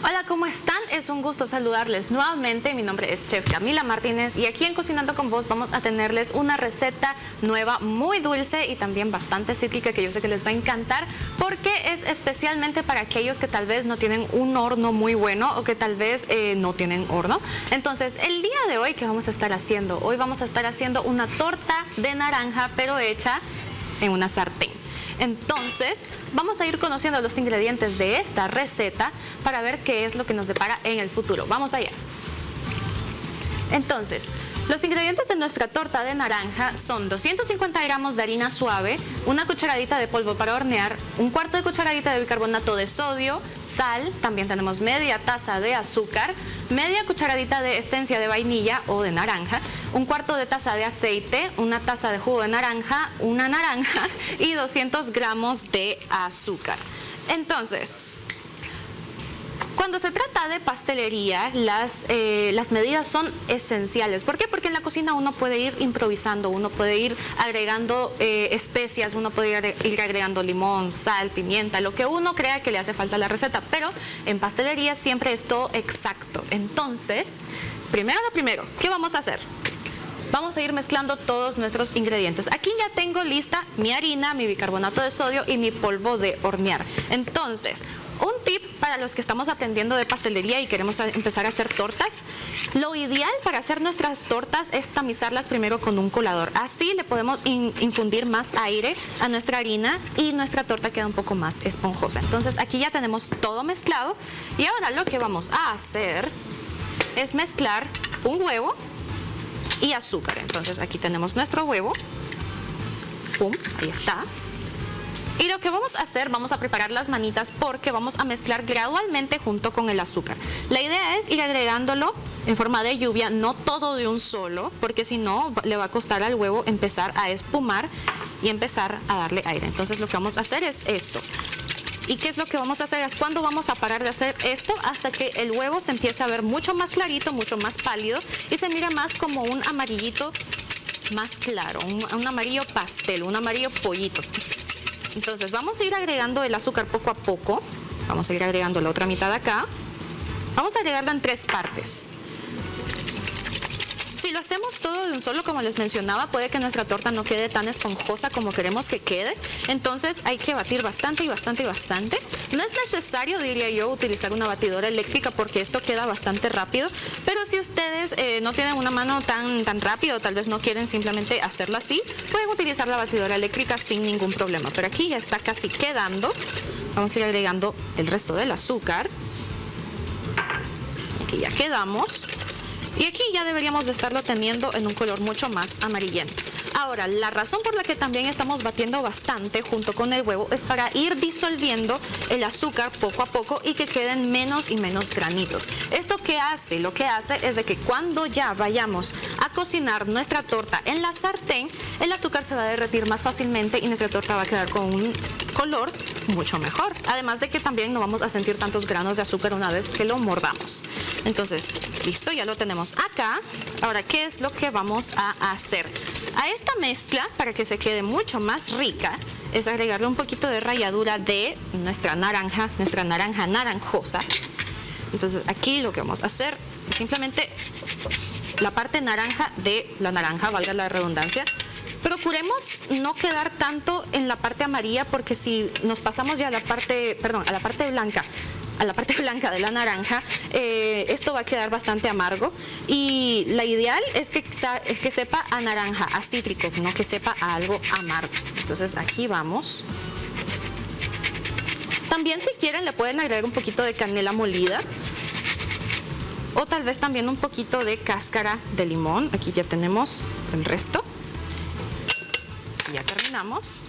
Hola, ¿cómo están? Es un gusto saludarles nuevamente. Mi nombre es Chef Camila Martínez y aquí en Cocinando con Vos vamos a tenerles una receta nueva, muy dulce y también bastante cítrica que yo sé que les va a encantar porque es especialmente para aquellos que tal vez no tienen un horno muy bueno o que tal vez no tienen horno. Entonces, el día de hoy, ¿qué vamos a estar haciendo? Hoy vamos a estar haciendo una torta de naranja, pero hecha en una sartén. Entonces, vamos a ir conociendo los ingredientes de esta receta para ver qué es lo que nos depara en el futuro. Vamos allá. Entonces, los ingredientes de nuestra torta de naranja son 250 gramos de harina suave, una cucharadita de polvo para hornear, un cuarto de cucharadita de bicarbonato de sodio, sal, también tenemos media taza de azúcar, media cucharadita de esencia de vainilla o de naranja, un cuarto de taza de aceite, una taza de jugo de naranja, una naranja y 200 gramos de azúcar. Entonces, cuando se trata de pastelería, las medidas son esenciales. ¿Por qué? Porque en la cocina uno puede ir improvisando, uno puede ir agregando especias, uno puede ir agregando limón, sal, pimienta, lo que uno crea que le hace falta a la receta. Pero en pastelería siempre es todo exacto. Entonces, primero lo primero, ¿qué vamos a hacer? Vamos a ir mezclando todos nuestros ingredientes. Aquí ya tengo lista mi harina, mi bicarbonato de sodio y mi polvo de hornear. Entonces, un tip para los que estamos aprendiendo de pastelería y queremos empezar a hacer tortas. Lo ideal para hacer nuestras tortas es tamizarlas primero con un colador. Así le podemos infundir más aire a nuestra harina y nuestra torta queda un poco más esponjosa. Entonces, aquí ya tenemos todo mezclado y ahora lo que vamos a hacer es mezclar un huevo y azúcar. Entonces aquí tenemos nuestro huevo. Pum, ahí está. Y lo que vamos a hacer, vamos a preparar las manitas porque vamos a mezclar gradualmente junto con el azúcar. La idea es ir agregándolo en forma de lluvia, no todo de un solo, porque si no le va a costar al huevo empezar a espumar y empezar a darle aire. Entonces lo que vamos a hacer es esto. ¿Y qué es lo que vamos a hacer? Es cuando vamos a parar de hacer esto hasta que el huevo se empiece a ver mucho más clarito, mucho más pálido y se mira más como un amarillito más claro, un amarillo pastel, un amarillo pollito. Entonces vamos a ir agregando el azúcar poco a poco. Vamos a ir agregando la otra mitad acá. Vamos a agregarla en 3 partes. Si lo hacemos todo de un solo, como les mencionaba, puede que nuestra torta no quede tan esponjosa como queremos que quede. Entonces hay que batir bastante y bastante y bastante. No es necesario, diría yo, utilizar una batidora eléctrica porque esto queda bastante rápido. Pero si ustedes no tienen una mano tan rápido, tal vez no quieren simplemente hacerlo así, pueden utilizar la batidora eléctrica sin ningún problema. Pero aquí ya está casi quedando. Vamos a ir agregando el resto del azúcar. Aquí ya quedamos. Y aquí ya deberíamos de estarlo teniendo en un color mucho más amarillento. Ahora, la razón por la que también estamos batiendo bastante junto con el huevo es para ir disolviendo el azúcar poco a poco y que queden menos y menos granitos. ¿Esto qué hace? Lo que hace es de que cuando ya vayamos a cocinar nuestra torta en la sartén, el azúcar se va a derretir más fácilmente y nuestra torta va a quedar con un color mucho mejor. Además de que también no vamos a sentir tantos granos de azúcar una vez que lo mordamos. Entonces, listo, ya lo tenemos acá. Ahora, ¿qué es lo que vamos a hacer? A esta mezcla, para que se quede mucho más rica, es agregarle un poquito de ralladura de nuestra naranja naranjosa. Entonces, aquí lo que vamos a hacer es simplemente la parte naranja de la naranja, valga la redundancia. Procuremos no quedar tanto en la parte amarilla porque si nos pasamos ya a la parte blanca de la naranja, esto va a quedar bastante amargo y la ideal es que sepa a naranja, a cítrico, no que sepa a algo amargo. Entonces aquí vamos. También si quieren le pueden agregar un poquito de canela molida o tal vez también un poquito de cáscara de limón. Aquí ya tenemos el resto. Y ya terminamos.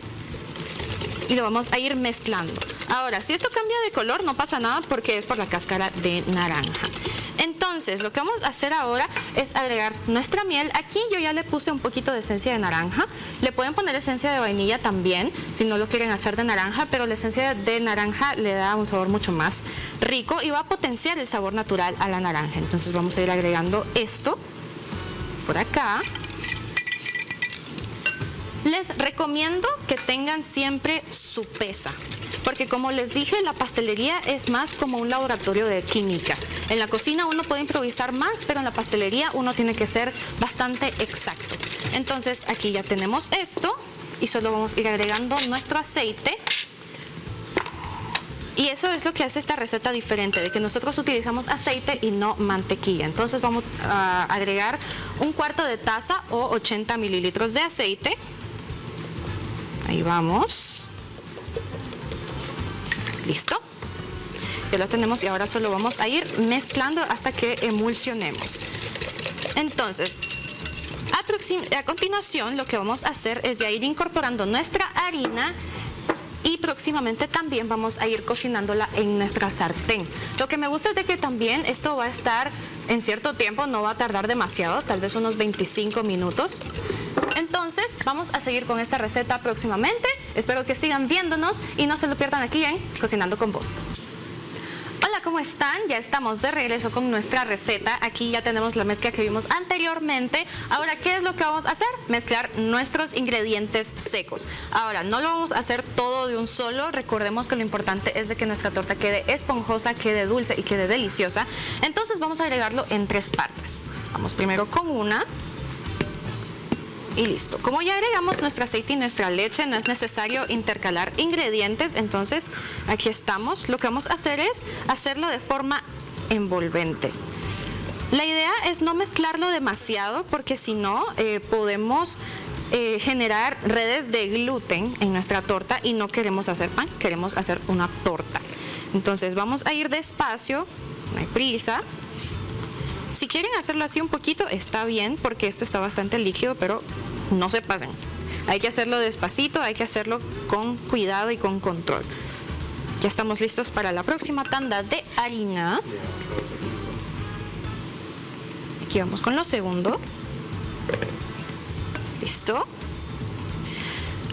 Y lo vamos a ir mezclando. Ahora, si esto cambia de color no pasa nada porque es por la cáscara de naranja. Entonces, lo que vamos a hacer ahora es agregar nuestra miel. Aquí yo ya le puse un poquito de esencia de naranja. Le pueden poner esencia de vainilla también, si no lo quieren hacer de naranja, pero la esencia de naranja le da un sabor mucho más rico y va a potenciar el sabor natural a la naranja. Entonces vamos a ir agregando esto por acá. Les recomiendo que tengan siempre su pesa. porque como les dije, la pastelería es más como un laboratorio de química. En la cocina uno puede improvisar más, pero en la pastelería uno tiene que ser bastante exacto. Entonces aquí ya tenemos esto y solo vamos a ir agregando nuestro aceite. Y eso es lo que hace esta receta diferente, de que nosotros utilizamos aceite y no mantequilla. Entonces vamos a agregar 1/4 de taza o 80 mililitros de aceite. Ahí vamos. Listo. Ya lo tenemos y ahora solo vamos a ir mezclando hasta que emulsionemos. Entonces, a continuación lo que vamos a hacer es ya ir incorporando nuestra harina. Y próximamente también vamos a ir cocinándola en nuestra sartén. Lo que me gusta es de que también esto va a estar en cierto tiempo, no va a tardar demasiado, tal vez unos 25 minutos. Entonces vamos a seguir con esta receta próximamente. Espero que sigan viéndonos y no se lo pierdan aquí en Cocinando con Vos. Hola, ¿cómo están? Ya estamos de regreso con nuestra receta. Aquí ya tenemos la mezcla que vimos anteriormente. Ahora, ¿qué es lo que vamos a hacer? Mezclar nuestros ingredientes secos. Ahora, no lo vamos a hacer todo de un solo. Recordemos que lo importante es de que nuestra torta quede esponjosa, quede dulce y quede deliciosa. Entonces vamos a agregarlo en 3 partes. Vamos primero con una. Y listo. Como ya agregamos nuestro aceite y nuestra leche, no es necesario intercalar ingredientes. Entonces, aquí estamos. Lo que vamos a hacer es hacerlo de forma envolvente. La idea es no mezclarlo demasiado porque si no, podemos generar redes de gluten en nuestra torta y no queremos hacer pan, queremos hacer una torta. Entonces, vamos a ir despacio, no hay prisa. Si quieren hacerlo así un poquito, está bien, porque esto está bastante líquido, pero no se pasen. Hay que hacerlo despacito, hay que hacerlo con cuidado y con control. Ya estamos listos para la próxima tanda de harina. Aquí vamos con lo segundo. ¿Listo?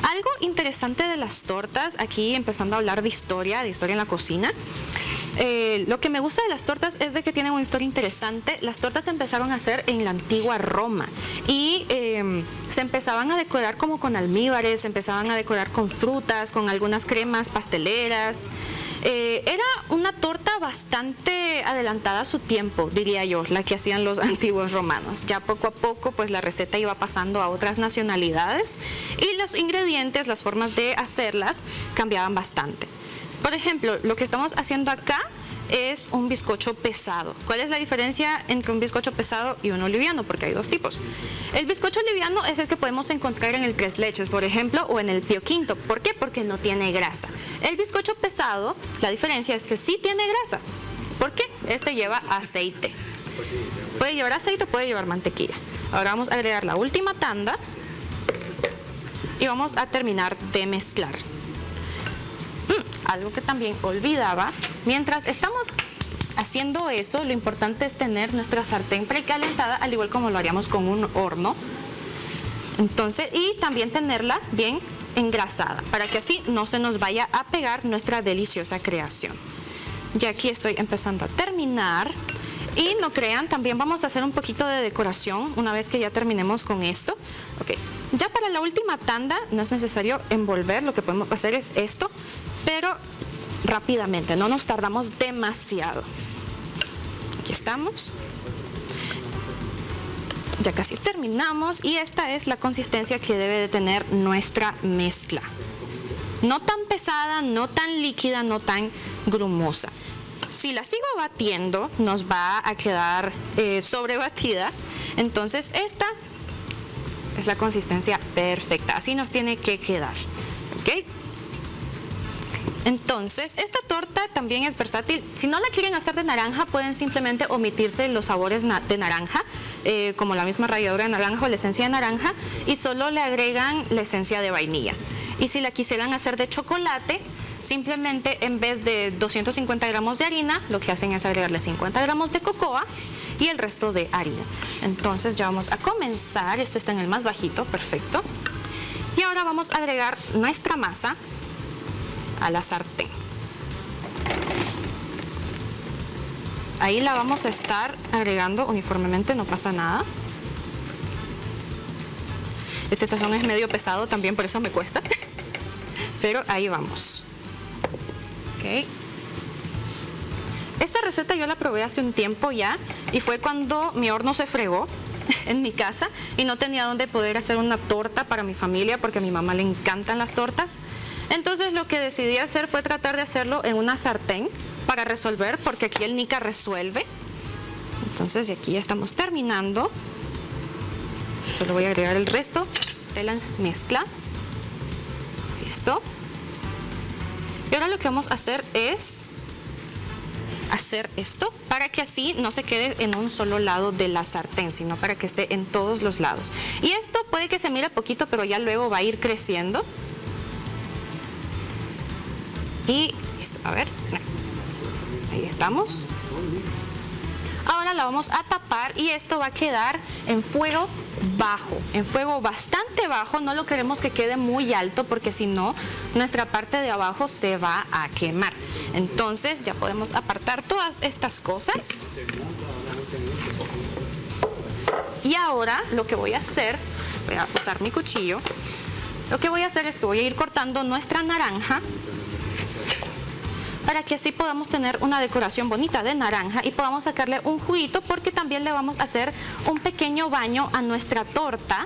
Algo interesante de las tortas, aquí empezando a hablar de historia en la cocina. Lo que me gusta de las tortas es de que tienen una historia interesante. Las tortas se empezaron a hacer en la antigua Roma y se empezaban a decorar como con almíbares, se empezaban a decorar con frutas, con algunas cremas pasteleras. Era una torta bastante adelantada a su tiempo, diría yo, la que hacían los antiguos romanos. Ya poco a poco pues la receta iba pasando a otras nacionalidades y los ingredientes, las formas de hacerlas cambiaban bastante. Por ejemplo, lo que estamos haciendo acá es un bizcocho pesado. ¿Cuál es la diferencia entre un bizcocho pesado y uno liviano? Porque hay 2 tipos. El bizcocho liviano es el que podemos encontrar en el 3 leches, por ejemplo, o en el Pío Quinto. ¿Por qué? Porque no tiene grasa. El bizcocho pesado, la diferencia es que sí tiene grasa. ¿Por qué? Este lleva aceite. Puede llevar aceite, puede llevar mantequilla. Ahora vamos a agregar la última tanda y vamos a terminar de mezclar. Algo que también olvidaba, mientras estamos haciendo eso, lo importante es tener nuestra sartén precalentada, al igual como lo haríamos con un horno. Entonces, y también tenerla bien engrasada, para que así no se nos vaya a pegar nuestra deliciosa creación. Ya aquí estoy empezando a terminar. Y no crean, también vamos a hacer un poquito de decoración una vez que ya terminemos con esto. Ok, ya para la última tanda no es necesario envolver, lo que podemos hacer es esto, pero rápidamente, no nos tardamos demasiado. Aquí estamos. Ya casi terminamos y esta es la consistencia que debe de tener nuestra mezcla. No tan pesada, no tan líquida, no tan grumosa. Si la sigo batiendo, nos va a quedar sobrebatida. Entonces, esta es la consistencia perfecta. Así nos tiene que quedar. ¿Ok? Entonces, esta torta también es versátil. Si no la quieren hacer de naranja, pueden simplemente omitirse los sabores de naranja, como la misma ralladura de naranja o la esencia de naranja, y solo le agregan la esencia de vainilla. Y si la quisieran hacer de chocolate, simplemente en vez de 250 gramos de harina, lo que hacen es agregarle 50 gramos de cocoa y el resto de harina. Entonces ya vamos a comenzar. Este está en el más bajito, perfecto. Y ahora vamos a agregar nuestra masa a la sartén. Ahí la vamos a estar agregando uniformemente, no pasa nada. Este tazón es medio pesado también, por eso me cuesta. Pero ahí vamos. Ok. Esta receta yo la probé hace un tiempo ya y fue cuando mi horno se fregó en mi casa y no tenía dónde poder hacer una torta para mi familia porque a mi mamá le encantan las tortas. Entonces lo que decidí hacer fue tratar de hacerlo en una sartén para resolver, porque aquí el Nika resuelve. Entonces, y aquí ya estamos terminando. Solo voy a agregar el resto de la mezcla. Listo. Y ahora lo que vamos a hacer es hacer esto para que así no se quede en un solo lado de la sartén, sino para que esté en todos los lados. Y esto puede que se mire poquito, pero ya luego va a ir creciendo. Y listo, a ver, ahí estamos. Ahora la vamos a tapar y esto va a quedar en fuego bajo, en fuego bastante bajo. No lo queremos que quede muy alto porque si no, nuestra parte de abajo se va a quemar. Entonces ya podemos apartar todas estas cosas. Y ahora lo que voy a hacer, voy a usar mi cuchillo. Lo que voy a hacer es que voy a ir cortando nuestra naranja para que así podamos tener una decoración bonita de naranja y podamos sacarle un juguito, porque también le vamos a hacer un pequeño baño a nuestra torta,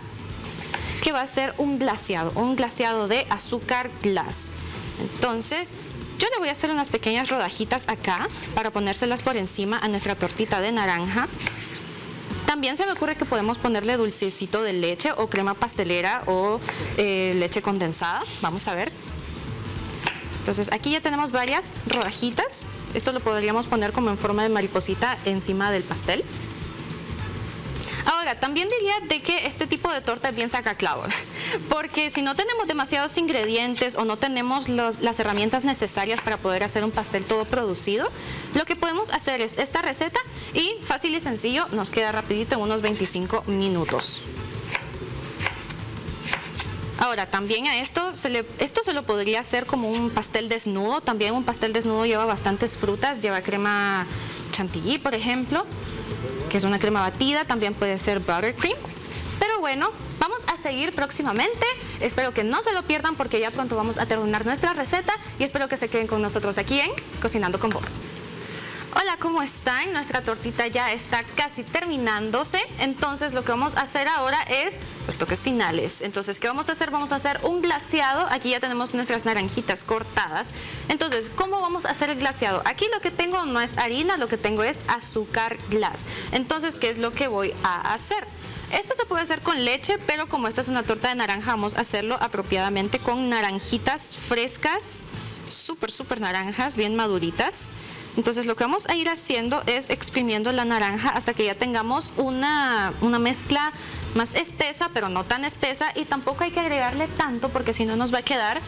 que va a ser un glaseado de azúcar glass. Entonces, yo le voy a hacer unas pequeñas rodajitas acá para ponérselas por encima a nuestra tortita de naranja. También se me ocurre que podemos ponerle dulcecito de leche o crema pastelera o leche condensada. Vamos a ver. Entonces aquí ya tenemos varias rodajitas. Esto lo podríamos poner como en forma de mariposita encima del pastel. Ahora, también diría de que este tipo de torta es bien sacaclavo, porque si no tenemos demasiados ingredientes o no tenemos las herramientas necesarias para poder hacer un pastel todo producido, lo que podemos hacer es esta receta y fácil y sencillo, nos queda rapidito en unos 25 minutos. Ahora, también a esto se lo podría hacer como un pastel desnudo. También un pastel desnudo lleva bastantes frutas, lleva crema chantilly, por ejemplo, que es una crema batida, también puede ser buttercream. Pero bueno, vamos a seguir próximamente. Espero que no se lo pierdan porque ya pronto vamos a terminar nuestra receta y espero que se queden con nosotros aquí en Cocinando con Vos. Hola, ¿cómo están? Nuestra tortita ya está casi terminándose, entonces lo que vamos a hacer ahora es los toques finales. Entonces, ¿qué vamos a hacer? Vamos a hacer un glaseado. Aquí ya tenemos nuestras naranjitas cortadas. Entonces, ¿cómo vamos a hacer el glaseado? Aquí lo que tengo no es harina, lo que tengo es azúcar glass. Entonces, ¿qué es lo que voy a hacer? Esto se puede hacer con leche, pero como esta es una torta de naranja, vamos a hacerlo apropiadamente con naranjitas frescas, súper naranjas, bien maduritas. Entonces lo que vamos a ir haciendo es exprimiendo la naranja hasta que ya tengamos una mezcla más espesa, pero no tan espesa, y tampoco hay que agregarle tanto porque si no nos va a quedar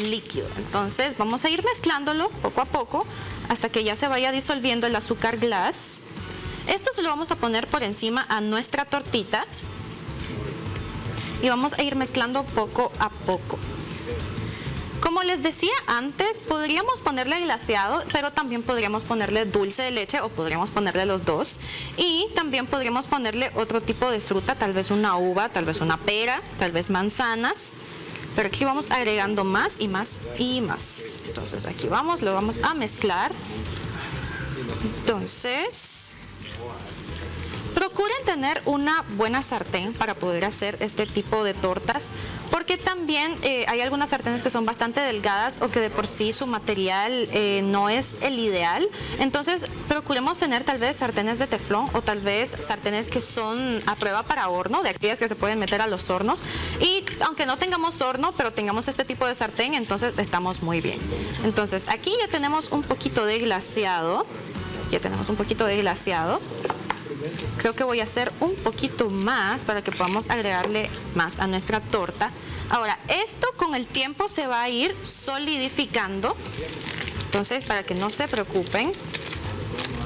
líquido. Entonces vamos a ir mezclándolo poco a poco hasta que ya se vaya disolviendo el azúcar glass. Esto se lo vamos a poner por encima a nuestra tortita y vamos a ir mezclando poco a poco. Como les decía antes, podríamos ponerle glaseado, pero también podríamos ponerle dulce de leche o podríamos ponerle los dos. Y también podríamos ponerle otro tipo de fruta, tal vez una uva, tal vez una pera, tal vez manzanas. Pero aquí vamos agregando más y más y más. Entonces aquí vamos, lo vamos a mezclar. Entonces, procuren tener una buena sartén para poder hacer este tipo de tortas, porque también hay algunas sartenes que son bastante delgadas o que de por sí su material no es el ideal. Entonces procuremos tener tal vez sartenes de teflón o tal vez sartenes que son a prueba para horno, de aquellas que se pueden meter a los hornos. Y aunque no tengamos horno, pero tengamos este tipo de sartén, entonces estamos muy bien. Entonces aquí ya tenemos un poquito de glaseado. Creo que voy a hacer un poquito más para que podamos agregarle más a nuestra torta. Ahora, esto con el tiempo se va a ir solidificando. Entonces, para que no se preocupen,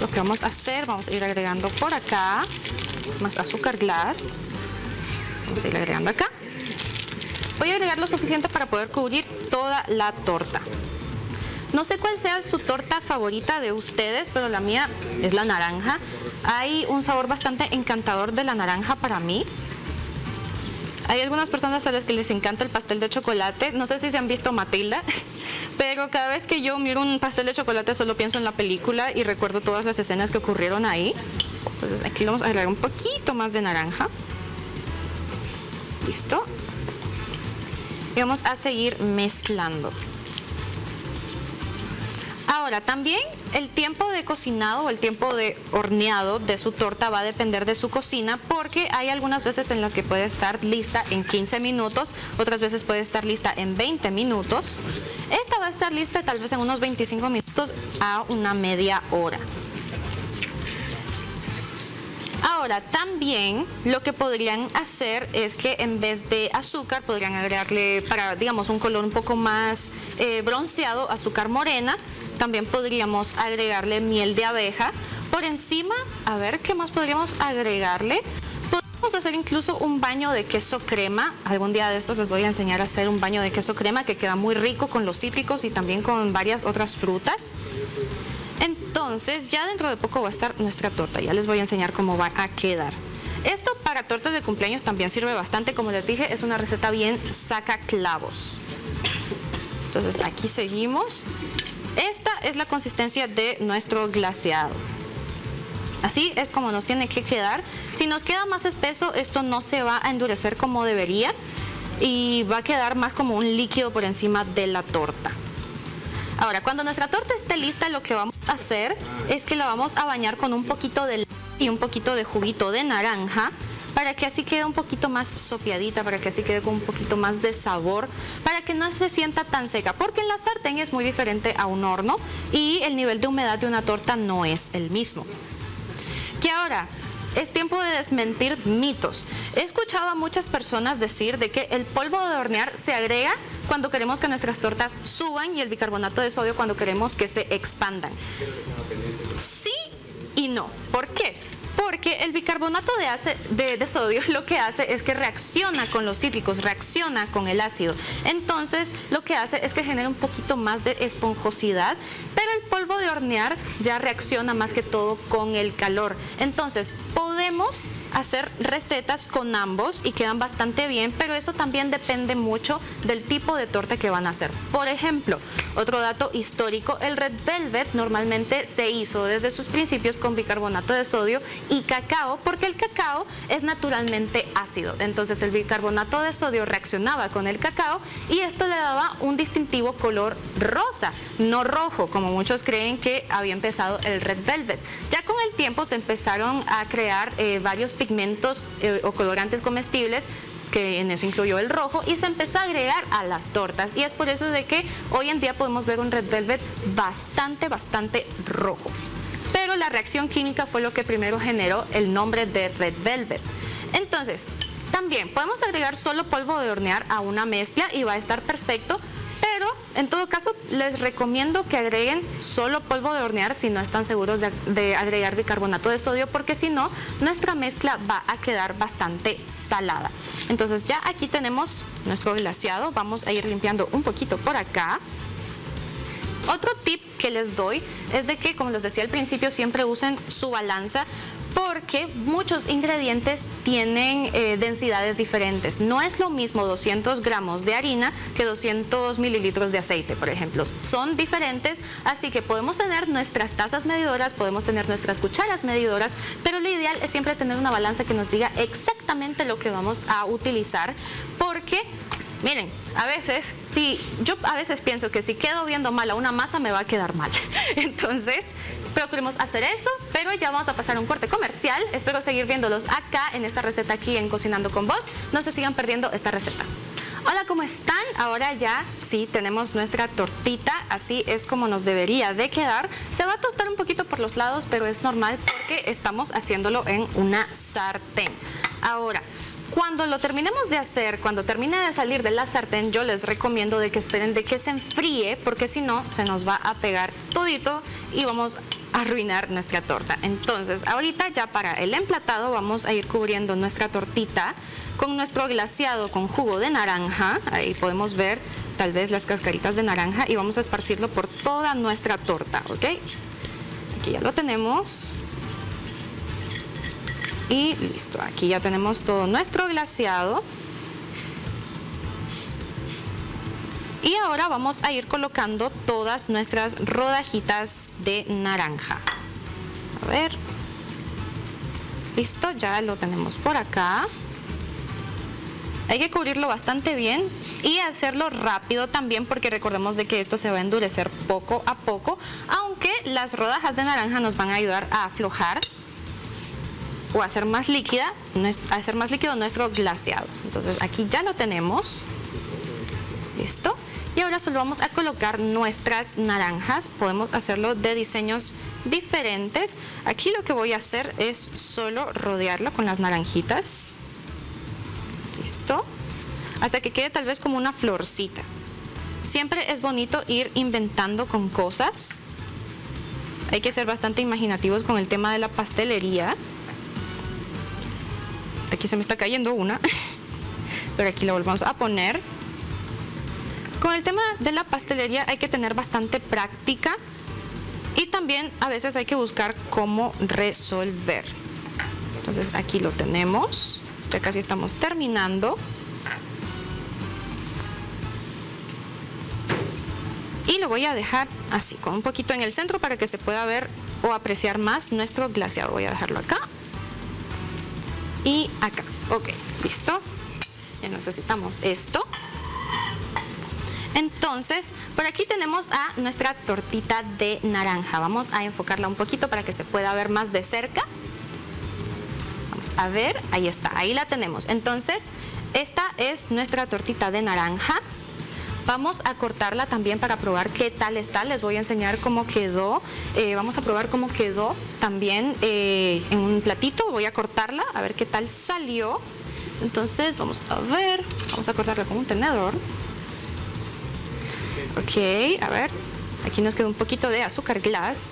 lo que vamos a hacer, vamos a ir agregando por acá más azúcar glass. Vamos a ir agregando acá. Voy a agregar lo suficiente para poder cubrir toda la torta. No sé cuál sea su torta favorita de ustedes, pero la mía es la naranja. Hay un sabor bastante encantador de la naranja para mí. Hay algunas personas a las que les encanta el pastel de chocolate. No sé si se han visto Matilda, pero cada vez que yo miro un pastel de chocolate solo pienso en la película y recuerdo todas las escenas que ocurrieron ahí. Entonces aquí le vamos a agregar un poquito más de naranja. Listo. Y vamos a seguir mezclando. Ahora, también el tiempo de cocinado o el tiempo de horneado de su torta va a depender de su cocina, porque hay algunas veces en las que puede estar lista en 15 minutos, otras veces puede estar lista en 20 minutos. Esta va a estar lista tal vez en unos 25 minutos a una media hora. Ahora, también lo que podrían hacer es que en vez de azúcar podrían agregarle, para digamos un color un poco más bronceado, azúcar morena. También podríamos agregarle miel de abeja por encima. A ver, ¿qué más podríamos agregarle? Podemos hacer incluso un baño de queso crema. Algún día de estos les voy a enseñar a hacer un baño de queso crema que queda muy rico con los cítricos y también con varias otras frutas. Entonces ya dentro de poco va a estar nuestra torta. Ya les voy a enseñar cómo va a quedar. Esto para tortas de cumpleaños también sirve bastante. Como les dije, es una receta bien sacaclavos. Entonces aquí seguimos. Esta es la consistencia de nuestro glaseado. Así es como nos tiene que quedar. Si nos queda más espeso, esto no se va a endurecer como debería y va a quedar más como un líquido por encima de la torta. Ahora, cuando nuestra torta esté lista, lo que vamos a hacer es que la vamos a bañar con un poquito de leche y un poquito de juguito de naranja, para que así quede un poquito más sopeadita, para que así quede con un poquito más de sabor, para que no se sienta tan seca, porque en la sartén es muy diferente a un horno y el nivel de humedad de una torta no es el mismo. Que ahora es tiempo de desmentir mitos. He escuchado a muchas personas decir de que el polvo de hornear se agrega cuando queremos que nuestras tortas suban y el bicarbonato de sodio cuando queremos que se expandan. Sí y no. ¿Por qué? Porque el bicarbonato de sodio lo que hace es que reacciona con los cítricos, reacciona con el ácido. Entonces lo que hace es que genera un poquito más de esponjosidad, pero el polvo de hornear ya reacciona más que todo con el calor. Entonces podemos hacer recetas con ambos y quedan bastante bien, pero eso también depende mucho del tipo de torta que van a hacer. Por ejemplo, otro dato histórico, el Red Velvet normalmente se hizo desde sus principios con bicarbonato de sodio y cacao, porque el cacao es naturalmente ácido. Entonces el bicarbonato de sodio reaccionaba con el cacao y esto le daba un distintivo color rosa, no rojo, como muchos creen que había empezado el Red Velvet. Ya con el tiempo se empezaron a crear varios pigmentos o colorantes comestibles, que en eso incluyó el rojo, y se empezó a agregar a las tortas, y es por eso de que hoy en día podemos ver un Red Velvet bastante rojo. Pero la reacción química fue lo que primero generó el nombre de Red Velvet. Entonces, también podemos agregar solo polvo de hornear a una mezcla y va a estar perfecto, pero en todo caso les recomiendo que agreguen solo polvo de hornear si no están seguros de agregar bicarbonato de sodio, porque si no, nuestra mezcla va a quedar bastante salada. Entonces ya aquí tenemos nuestro glaseado, vamos a ir limpiando un poquito por acá. Otro tip que les doy es de que, como les decía al principio, siempre usen su balanza, porque muchos ingredientes tienen densidades diferentes. No es lo mismo 200 gramos de harina que 200 mililitros de aceite, por ejemplo. Son diferentes, así que podemos tener nuestras tazas medidoras, podemos tener nuestras cucharas medidoras, pero lo ideal es siempre tener una balanza que nos diga exactamente lo que vamos a utilizar, porque miren, yo a veces pienso que si quedo viendo mal a una masa me va a quedar mal. Entonces, procuremos hacer eso, pero ya vamos a pasar a un corte comercial. Espero seguir viéndolos acá en esta receta aquí en Cocinando con Vos. No se sigan perdiendo esta receta. Hola, ¿cómo están? Ahora ya sí tenemos nuestra tortita, así es como nos debería de quedar. Se va a tostar un poquito por los lados, pero es normal porque estamos haciéndolo en una sartén. Ahora, cuando lo terminemos de hacer, cuando termine de salir de la sartén, yo les recomiendo de que esperen de que se enfríe, porque si no, se nos va a pegar todito y vamos a arruinar nuestra torta. Entonces, ahorita ya para el emplatado vamos a ir cubriendo nuestra tortita con nuestro glaseado con jugo de naranja. Ahí podemos ver tal vez las cascaritas de naranja y vamos a esparcirlo por toda nuestra torta, ¿ok? Aquí ya lo tenemos. Y listo, aquí ya tenemos todo nuestro glaseado. Y ahora vamos a ir colocando todas nuestras rodajitas de naranja. A ver. Listo, ya lo tenemos por acá. Hay que cubrirlo bastante bien y hacerlo rápido también, porque recordemos de que esto se va a endurecer poco a poco, aunque las rodajas de naranja nos van a ayudar a aflojar o a hacer más líquido nuestro glaseado. Entonces aquí ya lo tenemos. Listo. Y ahora solo vamos a colocar nuestras naranjas. Podemos hacerlo de diseños diferentes. Aquí lo que voy a hacer es solo rodearlo con las naranjitas. Listo. Hasta que quede tal vez como una florcita. Siempre es bonito ir inventando con cosas. Hay que ser bastante imaginativos con el tema de la pastelería. Aquí se me está cayendo una. Pero aquí la volvemos a poner. Con el tema de la pastelería hay que tener bastante práctica y también a veces hay que buscar cómo resolver. Entonces aquí lo tenemos, ya casi estamos terminando. Y lo voy a dejar así, con un poquito en el centro para que se pueda ver o apreciar más nuestro glaseado. Voy a dejarlo acá y acá. Ok, listo. Ya necesitamos esto. Entonces, por aquí tenemos a nuestra tortita de naranja. Vamos a enfocarla un poquito para que se pueda ver más de cerca. Vamos a ver, ahí está, ahí la tenemos. Entonces, esta es nuestra tortita de naranja. Vamos a cortarla también para probar qué tal está. Les voy a enseñar cómo quedó. Vamos a probar cómo quedó también en un platito. Voy a cortarla, a ver qué tal salió. Entonces, vamos a ver. Vamos a cortarla con un tenedor. Ok, a ver, aquí nos queda un poquito de azúcar glass.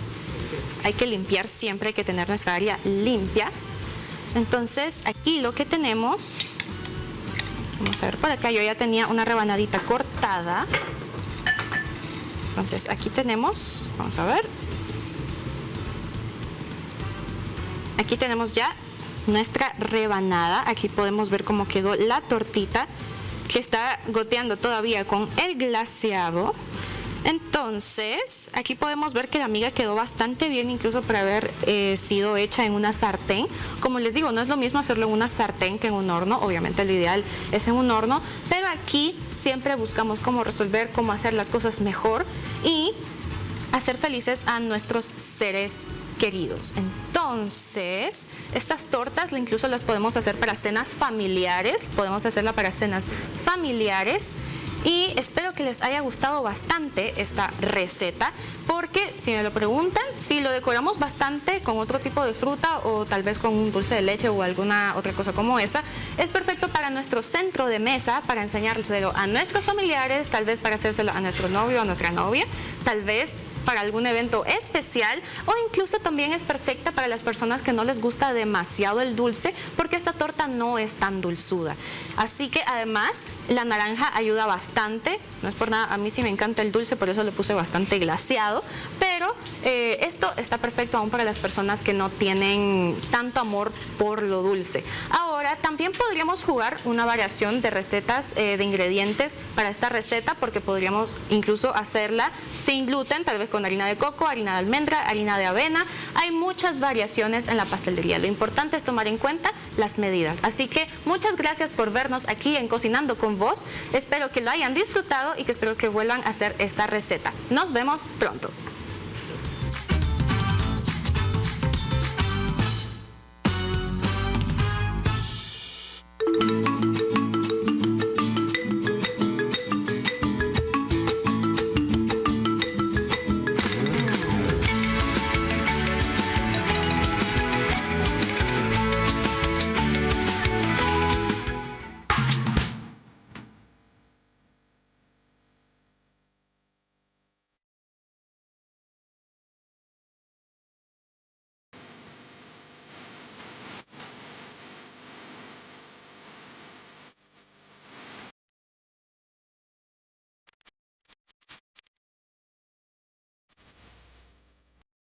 Hay que limpiar siempre, hay que tener nuestra área limpia. Entonces, aquí lo que tenemos, vamos a ver por acá, yo ya tenía una rebanadita cortada. Entonces, aquí tenemos, vamos a ver. Aquí tenemos ya nuestra rebanada. Aquí podemos ver cómo quedó la tortita, que está goteando todavía con el glaseado. Entonces, aquí podemos ver que la miga quedó bastante bien, incluso para haber sido hecha en una sartén. Como les digo, no es lo mismo hacerlo en una sartén que en un horno. Obviamente lo ideal es en un horno, pero aquí siempre buscamos cómo resolver, cómo hacer las cosas mejor y hacer felices a nuestros seres queridos. Entonces, estas tortas incluso las podemos hacer para cenas familiares. Podemos hacerla para cenas familiares. Y espero que les haya gustado bastante esta receta, porque si me lo preguntan, si lo decoramos bastante con otro tipo de fruta o tal vez con un dulce de leche o alguna otra cosa como esta, es perfecto para nuestro centro de mesa, para enseñárselo a nuestros familiares, tal vez para hacérselo a nuestro novio o a nuestra novia, tal vez para algún evento especial, o incluso también es perfecta para las personas que no les gusta demasiado el dulce, porque esta torta no es tan dulzuda. Así que además la naranja ayuda bastante, no es por nada, a mí sí me encanta el dulce, por eso le puse bastante glaseado, pero esto está perfecto aún para las personas que no tienen tanto amor por lo dulce. Ahora también podríamos jugar una variación de recetas de ingredientes para esta receta, porque podríamos incluso hacerla sin gluten, tal vez con harina de coco, harina de almendra, harina de avena. Hay muchas variaciones en la pastelería. Lo importante es tomar en cuenta las medidas. Así que muchas gracias por vernos aquí en Cocinando con Vos. Espero que lo hayan disfrutado y que espero que vuelvan a hacer esta receta. Nos vemos pronto.